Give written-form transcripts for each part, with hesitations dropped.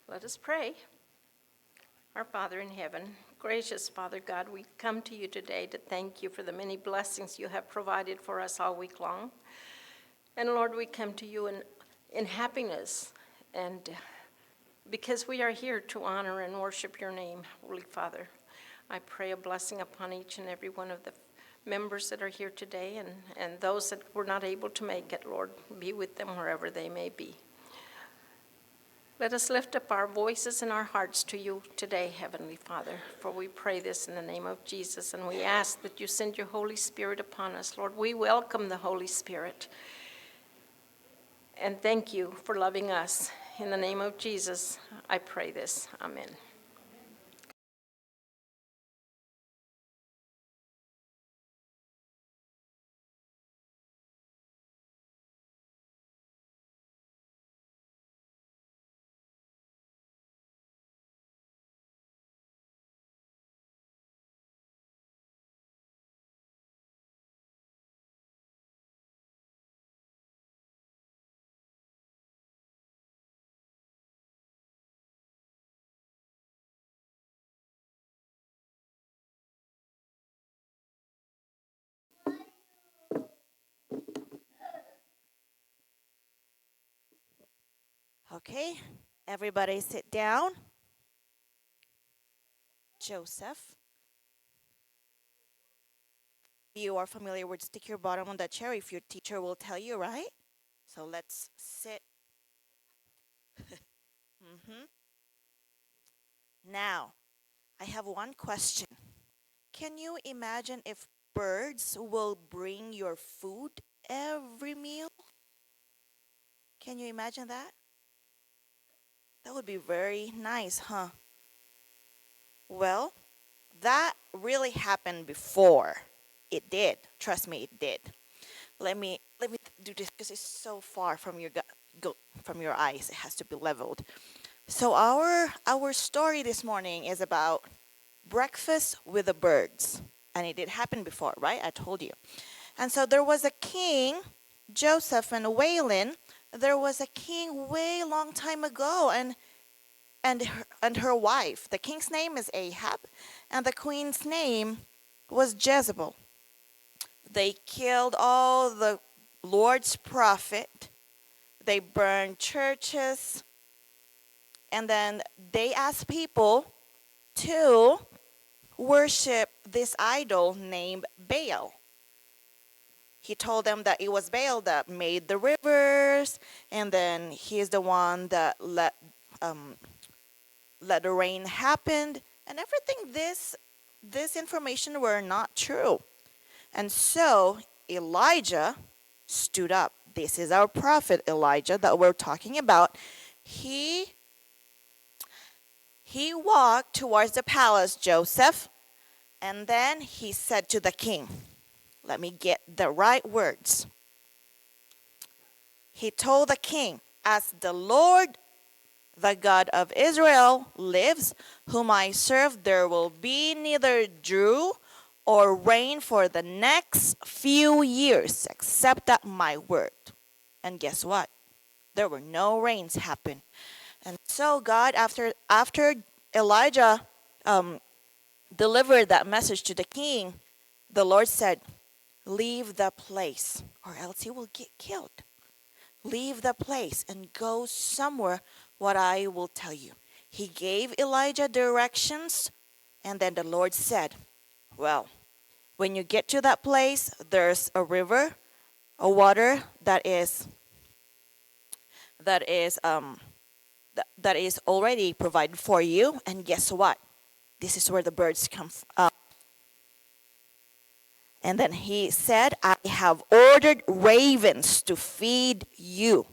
Let us pray. Our Father in heaven, gracious Father God, we come to you today to thank you for the many blessings you have provided for us all week long. And Lord, we come to you in happiness, and because we are here to honor and worship your name, Holy Father. I pray a blessing upon each and every one of the members that are here today, and those that were not able to make it, Lord, be with them wherever they may be. Let us lift up our voices and our hearts to you today, Heavenly Father, for we pray this in the name of Jesus, and we ask that you send your Holy Spirit upon us. Lord, we welcome the Holy Spirit, and thank you for loving us. In the name of Jesus, I pray this. Amen. Okay, everybody sit down. Joseph, you are familiar with stick your bottom on that chair if your teacher will tell you, right? So let's sit. hmm Now, I have one question. Can you imagine if birds will bring your food every meal? Can you imagine that? That would be very nice, huh? Well, that really happened before. It did. Trust me, it did. Let me do this because it's so far from your from your eyes. It has to be leveled. So our story this morning is about breakfast with the birds, and it did happen before, right? I told you. And so there was a king, Joseph and Waylon. There was a king way long time ago, and her wife. The king's name is Ahab, and the queen's name was Jezebel. They killed all the Lord's prophet. They burned churches. And then they asked people to worship this idol named Baal. He told them that it was Baal that made the rivers, and then he is the one that let the rain happen, and everything. This information were not true. And so Elijah stood up. This is our prophet Elijah that we're talking about. He walked towards the palace, Joseph, and then he said to the king, let me get the right words. He told the king, as the Lord, the God of Israel, lives, whom I serve, there will be neither dew or rain for the next few years, except at my word. And guess what? There were no rains happen. And so God, after Elijah delivered that message to the king, the Lord said, leave the place or else you will get killed. Leave the place and go somewhere what I will tell you. He gave Elijah directions, and then the Lord said, well, when you get to that place, there's a river, a water that is already provided for you. And guess what? This is where the birds come from. And then he said, I have ordered ravens to feed you.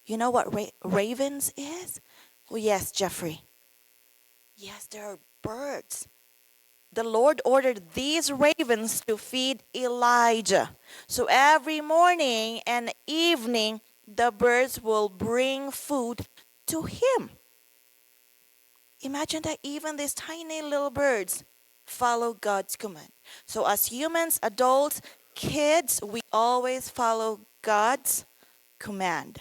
You know what ravens is? Oh, yes, Jeffrey. Yes, there are birds. The Lord ordered these ravens to feed Elijah. So every morning and evening, the birds will bring food to him. Imagine that even these tiny little birds follow God's command. So as humans, adults, kids, we always follow God's command.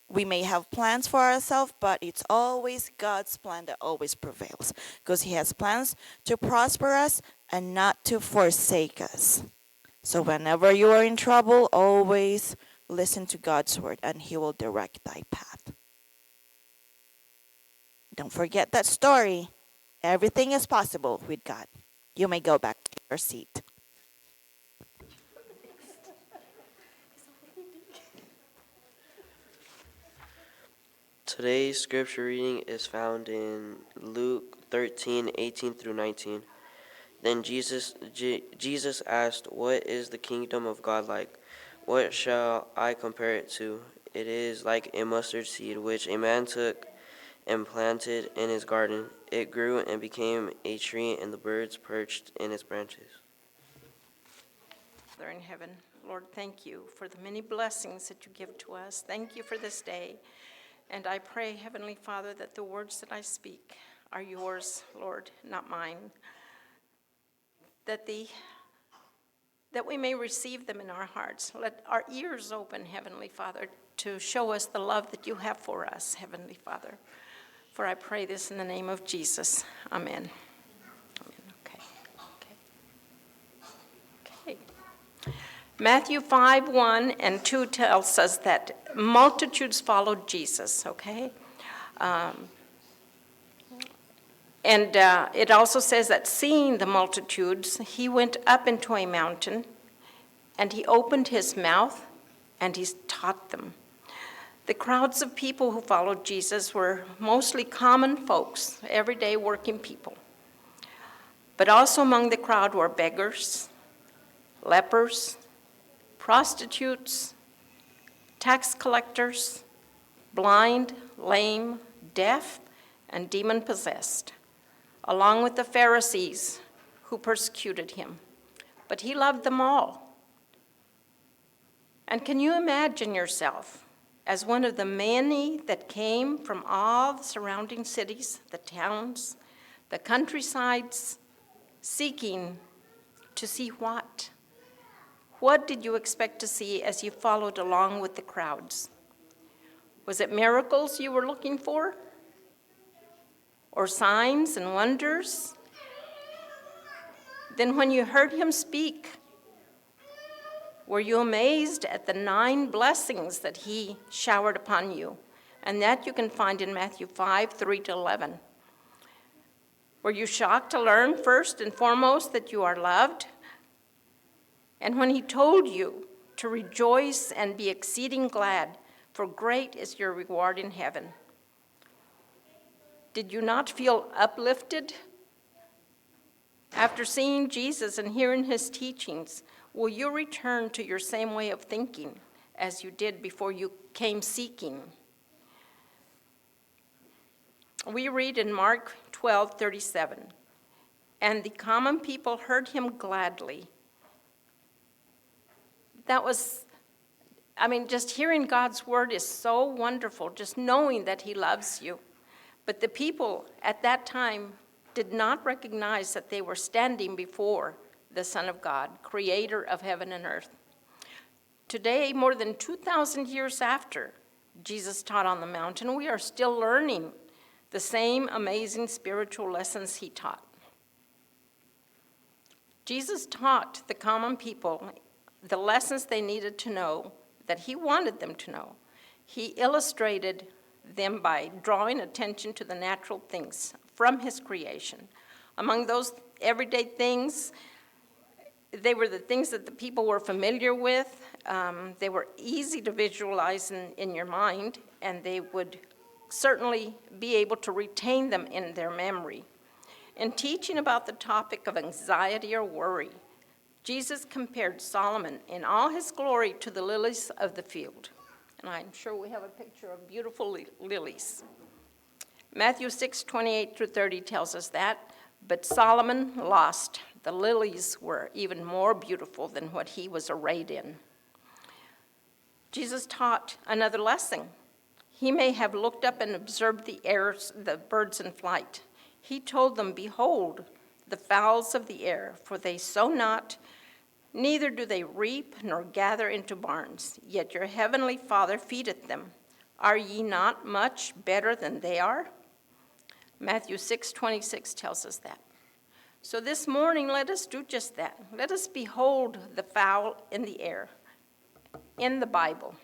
We may have plans for ourselves, but it's always God's plan that always prevails, because He has plans to prosper us and not to forsake us. So whenever you are in trouble, always listen to God's word and He will direct thy path. Don't forget that story. Everything is possible with God. You may go back to your seat. Today's scripture reading is found in Luke 13:18 through 19. Then Jesus asked, "What is the kingdom of God like? What shall I compare it to? It is like a mustard seed which a man took and planted in his garden. It grew and became a tree, and the birds perched in its branches." Father in heaven, Lord, thank you for the many blessings that you give to us. Thank you for this day. And I pray, Heavenly Father, that the words that I speak are yours, Lord, not mine. That we may receive them in our hearts. Let our ears open, Heavenly Father, to show us the love that you have for us, Heavenly Father. For I pray this in the name of Jesus. Amen. Amen. Okay. Matthew 5:1 and 2 tells us that multitudes followed Jesus, okay? And it also says that seeing the multitudes, he went up into a mountain, and he opened his mouth, and he taught them. The crowds of people who followed Jesus were mostly common folks, everyday working people. But also among the crowd were beggars, lepers, prostitutes, tax collectors, blind, lame, deaf, and demon-possessed, along with the Pharisees who persecuted him. But he loved them all. And can you imagine yourself as one of the many that came from all the surrounding cities, the towns, the countrysides, seeking to see what? What did you expect to see as you followed along with the crowds? Was it miracles you were looking for? Or signs and wonders? Then when you heard him speak, were you amazed at the 9 blessings that he showered upon you? And that you can find in Matthew 5:3-11. Were you shocked to learn first and foremost that you are loved? And when he told you to rejoice and be exceeding glad, for great is your reward in heaven. Did you not feel uplifted? After seeing Jesus and hearing his teachings, will you return to your same way of thinking as you did before you came seeking? We read in Mark 12:37, and the common people heard him gladly. Just hearing God's word is so wonderful, just knowing that he loves you. But the people at that time did not recognize that they were standing before the Son of God, creator of heaven and earth. Today, more than 2,000 years after Jesus taught on the mountain, we are still learning the same amazing spiritual lessons he taught. Jesus taught the common people the lessons they needed to know, that he wanted them to know. He illustrated them by drawing attention to the natural things from his creation. Among those everyday things, they were the things that the people were familiar with. They were easy to visualize in your mind, and they would certainly be able to retain them in their memory. In teaching about the topic of anxiety or worry, Jesus compared Solomon in all his glory to the lilies of the field. And I'm sure we have a picture of beautiful lilies. Matthew 6:28-30 tells us that, but Solomon lost. The lilies were even more beautiful than what he was arrayed in. Jesus taught another lesson. He may have looked up and observed the birds in flight. He told them, "Behold, the fowls of the air, for they sow not, neither do they reap nor gather into barns, yet your heavenly Father feedeth them. Are ye not much better than they are? Matthew 6:26 tells us that. So this morning, let us do just that. Let us behold the fowl in the air in the Bible.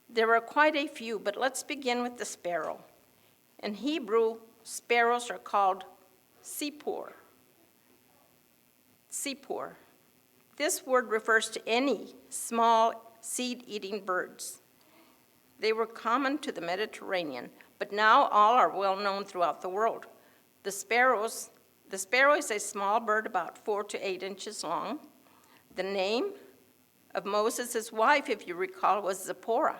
There are quite a few, but let's begin with the sparrow. In Hebrew, sparrows are called sipor. Sipor. This word refers to any small seed-eating birds. They were common to the Mediterranean, but now all are well known throughout the world. The sparrow is a small bird about 4 to 8 inches long. The name of Moses' wife, if you recall, was Zipporah.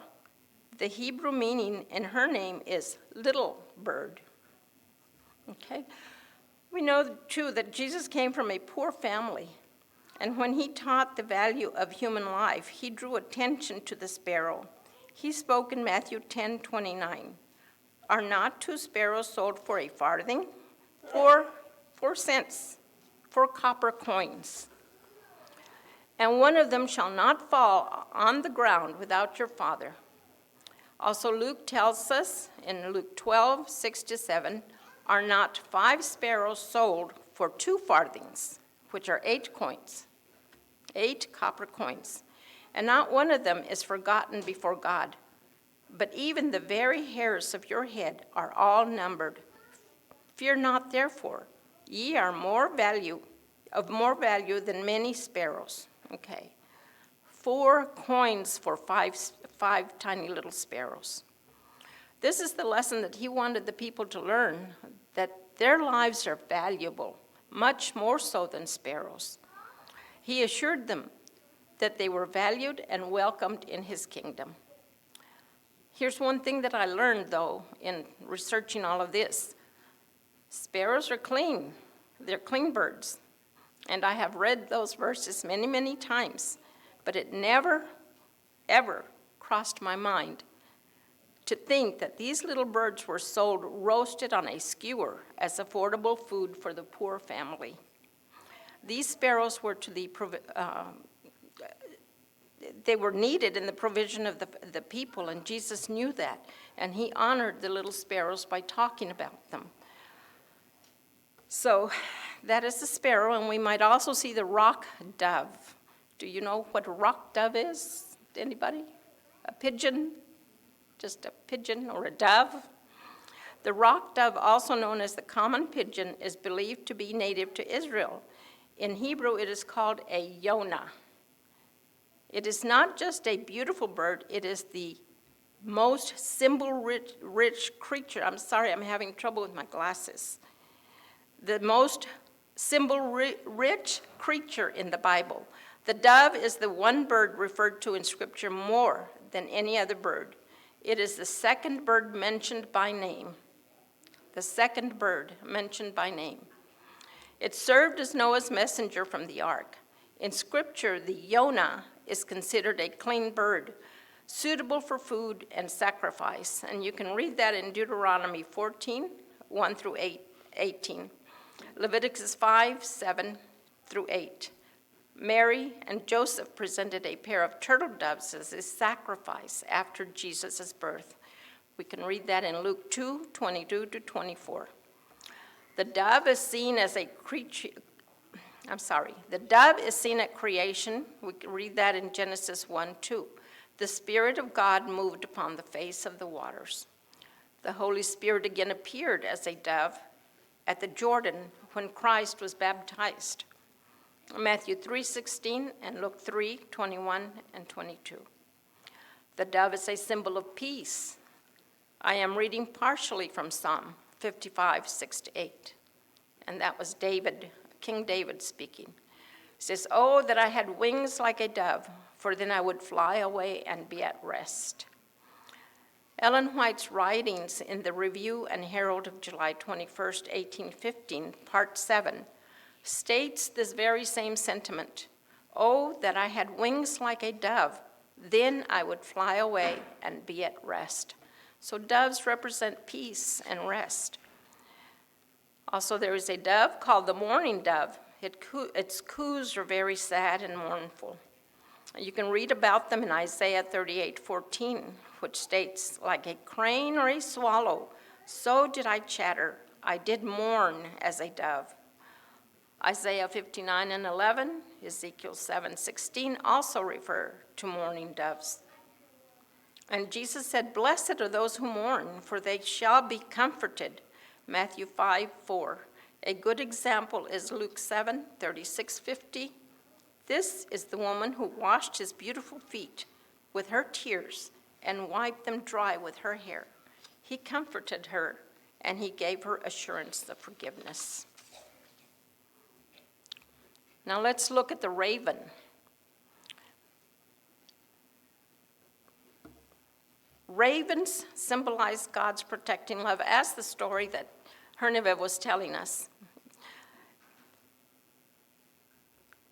The Hebrew meaning in her name is little bird. Okay? We know, too, that Jesus came from a poor family, and when he taught the value of human life, he drew attention to the sparrow. He spoke in Matthew 10:29. Are not 2 sparrows sold for a farthing? 4 cents, 4 copper coins. And one of them shall not fall on the ground without your Father. Also, Luke tells us in Luke 12:6-7, are not 5 sparrows sold for 2 farthings, which are 8 coins, 8 copper coins, and not one of them is forgotten before God. But even the very hairs of your head are all numbered. Fear not, therefore, ye are of more value than many sparrows. Okay, 4 coins for five tiny little sparrows. This is the lesson that he wanted the people to learn, that their lives are valuable, much more so than sparrows. He assured them that they were valued and welcomed in his kingdom. Here's one thing that I learned, though, in researching all of this. Sparrows are clean. They're clean birds. And I have read those verses many, many times, but it never, ever crossed my mind to think that these little birds were sold roasted on a skewer as affordable food for the poor family. These sparrows were they were needed in the provision of the people, and Jesus knew that, and he honored the little sparrows by talking about them. So that is the sparrow, and we might also see the rock dove. Do you know what a rock dove is? Anybody? A pigeon? Just a pigeon or a dove? The rock dove, also known as the common pigeon, is believed to be native to Israel. In Hebrew, it is called a yonah. It is not just a beautiful bird, it is the most symbol-rich creature. I'm sorry, I'm having trouble with my glasses. The most symbol-rich creature in the Bible. The dove is the one bird referred to in Scripture more than any other bird. It is the second bird mentioned by name. The second bird mentioned by name. It served as Noah's messenger from the ark. In Scripture, the yonah is considered a clean bird, suitable for food and sacrifice. And you can read that in Deuteronomy 14, 1-18. Leviticus 5, 7-8. Mary and Joseph presented a pair of turtle doves as a sacrifice after Jesus' birth. We can read that in Luke 2, 22-24. The dove is seen as a creature. The dove is seen at creation. We can read that in Genesis 1:2. The Spirit of God moved upon the face of the waters. The Holy Spirit again appeared as a dove at the Jordan when Christ was baptized. Matthew 3:16 and Luke 3:21-22. The dove is a symbol of peace. I am reading partially from Psalm 55, 6-8. And that was King David speaking. It says, "Oh, that I had wings like a dove, for then I would fly away and be at rest." Ellen White's writings in the Review and Herald of July 21st, 1815, Part 7, states this very same sentiment. "Oh, that I had wings like a dove, then I would fly away and be at rest." So doves represent peace and rest. Also, there is a dove called the mourning dove. Its coos are very sad and mournful. You can read about them in Isaiah 38:14, which states, like a crane or a swallow, so did I chatter. I did mourn as a dove. Isaiah 59:11, Ezekiel 7:16 also refer to mourning doves. And Jesus said, "Blessed are those who mourn, for they shall be comforted." Matthew 5:4. A good example is Luke 7:36-50. This is the woman who washed his beautiful feet with her tears and wiped them dry with her hair. He comforted her, and he gave her assurance of forgiveness. Now let's look at the raven. Ravens symbolize God's protecting love, as the story that Hernevev was telling us.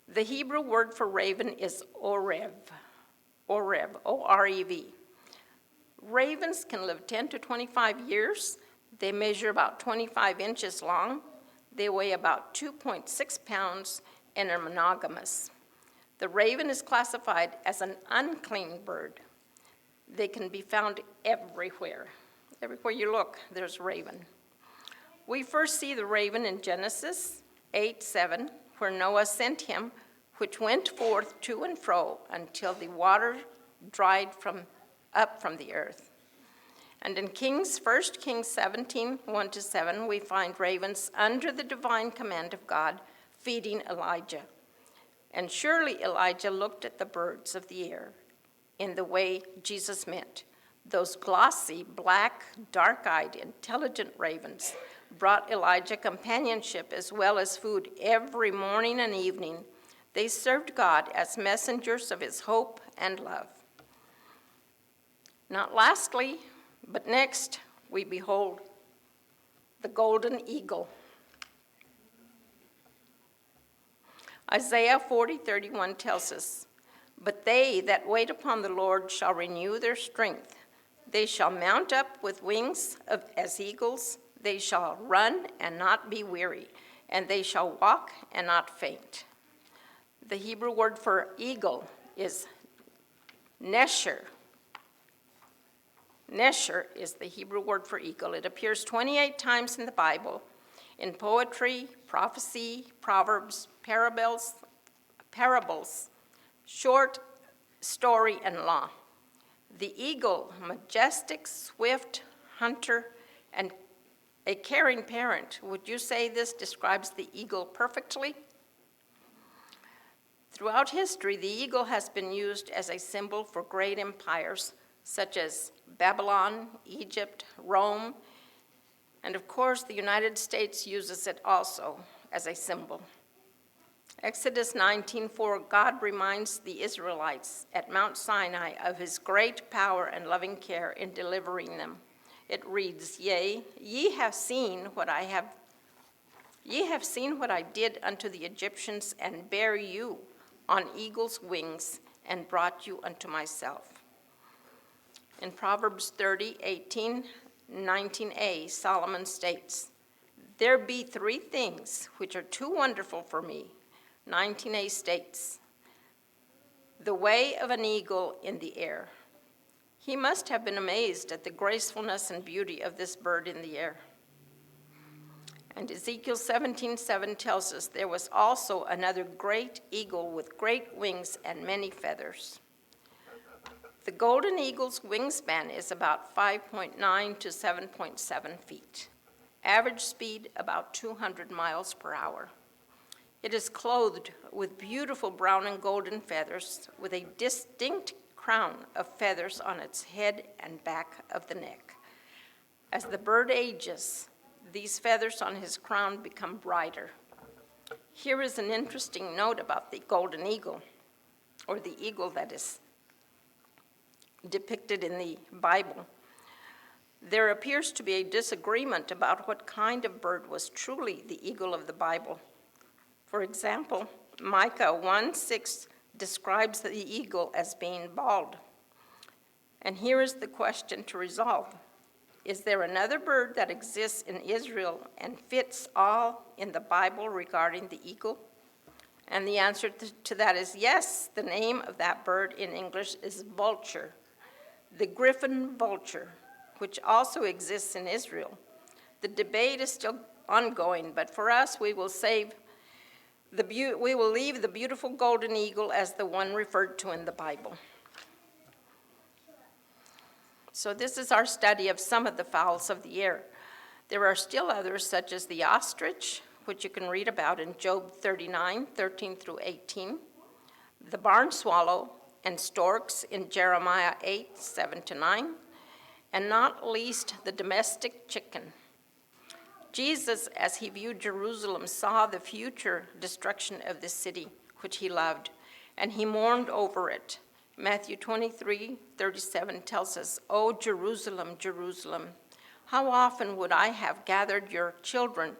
The Hebrew word for raven is orev, O-R-E-V. Ravens can live 10 to 25 years. They measure about 25 inches long. They weigh about 2.6 pounds and are monogamous. The raven is classified as an unclean bird. They can be found everywhere. Everywhere you look, there's raven. We first see the raven in Genesis 8:7, where Noah sent him, which went forth to and fro until the water dried up from the earth. And in 1 Kings 17:1-7, we find ravens under the divine command of God feeding Elijah. And surely Elijah looked at the birds of the air in the way Jesus meant. Those glossy, black, dark-eyed, intelligent ravens brought Elijah companionship as well as food every morning and evening. They served God as messengers of his hope and love. Not lastly, but next, we behold the golden eagle. Isaiah 40:31 tells us, "But they that wait upon the Lord shall renew their strength. They shall mount up with wings as eagles. They shall run and not be weary, and they shall walk and not faint." The Hebrew word for eagle is nesher. Nesher is the Hebrew word for eagle. It appears 28 times in the Bible, in poetry, prophecy, proverbs, parables, short story, and law. The eagle, majestic, swift, hunter, and a caring parent. Would you say this describes the eagle perfectly? Throughout history, the eagle has been used as a symbol for great empires such as Babylon, Egypt, Rome, and of course the United States uses it also as a symbol. Exodus 19:4, God reminds the Israelites at Mount Sinai of his great power and loving care in delivering them. It reads, "Yea, ye have seen what I did unto the Egyptians, and bare you on eagle's wings, and brought you unto myself." In Proverbs 30:18-19a, Solomon states, "There be three things which are too wonderful for me." 19a states, "The way of an eagle in the air." He must have been amazed at the gracefulness and beauty of this bird in the air. And Ezekiel 17:7 tells us there was also another great eagle with great wings and many feathers. The golden eagle's wingspan is about 5.9 to 7.7 feet. Average speed about 200 miles per hour. It is clothed with beautiful brown and golden feathers with a distinct crown of feathers on its head and back of the neck. As the bird ages, these feathers on his crown become brighter. Here is an interesting note about the golden eagle, or the eagle that is depicted in the Bible. There appears to be a disagreement about what kind of bird was truly the eagle of the Bible. For example, Micah 1:6 describes the eagle as being bald. And here is the question to resolve. Is there another bird that exists in Israel and fits all in the Bible regarding the eagle? And the answer to that is yes. The name of that bird in English is vulture. the griffin vulture, which also exists in Israel. The debate is still ongoing, but for us, we will leave the beautiful golden eagle as the one referred to in the Bible. So this is our study of some of the fowls of the air. There are still others, such as the ostrich, which you can read about in Job 39, 13 through 18, the barn swallow and storks in Jeremiah 8, 7 to 9, and not least the domestic chicken. Jesus, as he viewed Jerusalem, saw the future destruction of this city, which he loved, and he mourned over it. Matthew 23, 37 tells us, "O Jerusalem, Jerusalem, how often would I have gathered your children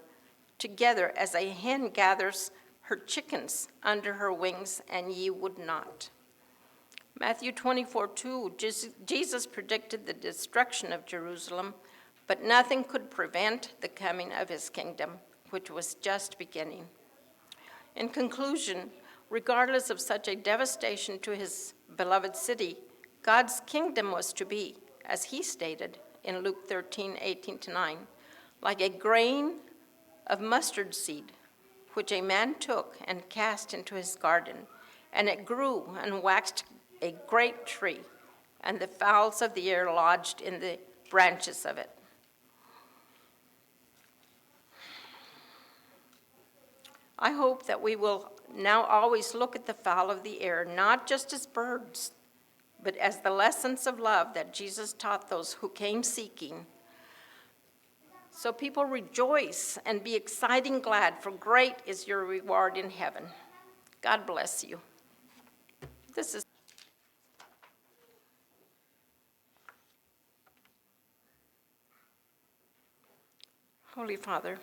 together as a hen gathers her chickens under her wings, and ye would not." Matthew 24, 2, Jesus predicted the destruction of Jerusalem, but nothing could prevent the coming of his kingdom, which was just beginning. In conclusion, regardless of such a devastation to his beloved city, God's kingdom was to be, as he stated in Luke 13, 18 to 9, like a grain of mustard seed, which a man took and cast into his garden, and it grew and waxed a great tree, and the fowls of the air lodged in the branches of it. I hope that we will now always look at the fowl of the air, not just as birds, but as the lessons of love that Jesus taught those who came seeking. So people rejoice and be exciting glad, for great is your reward in heaven. God bless you. This is Holy Father,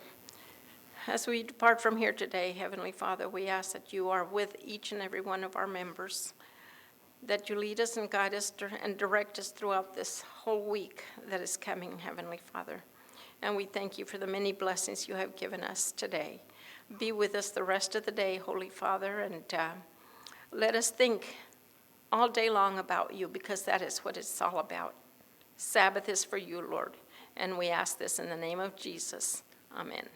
as we depart from here today, Heavenly Father, we ask that you are with each and every one of our members, that you lead us and guide us and direct us throughout this whole week that is coming, Heavenly Father. And we thank you for the many blessings you have given us today. Be with us the rest of the day, Holy Father, and let us think all day long about you, because that is what it's all about. Sabbath is for you, Lord. And we ask this in the name of Jesus. Amen.